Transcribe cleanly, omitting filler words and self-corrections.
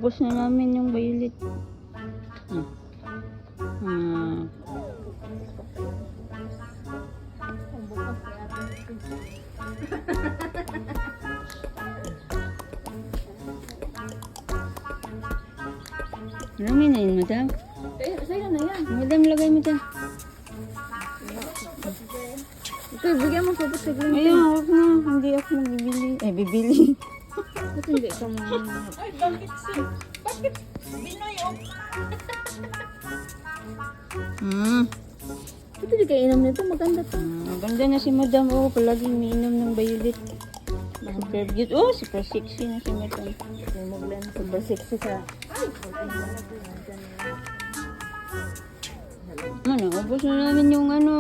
Ubos na namin yung violet. Marami na yun, madam. Sa'yo na yan. Madam, lagay mo dyan. Ito, bigyan mo pa ba sa green? Ayun, huwag na. Hindi ako magbibili. Bibili. Ba't hindi ka mo? Ay, bakit si? Bakit? Binoy, oh. Ito di kayo inom nito, maganda to. Maganda na si madam. Oh, palaging umiinom ng violet. Super cute. Oh, super sexy na si madam. Maglan, super sexy ka. Ano, ubos na namin yung ano.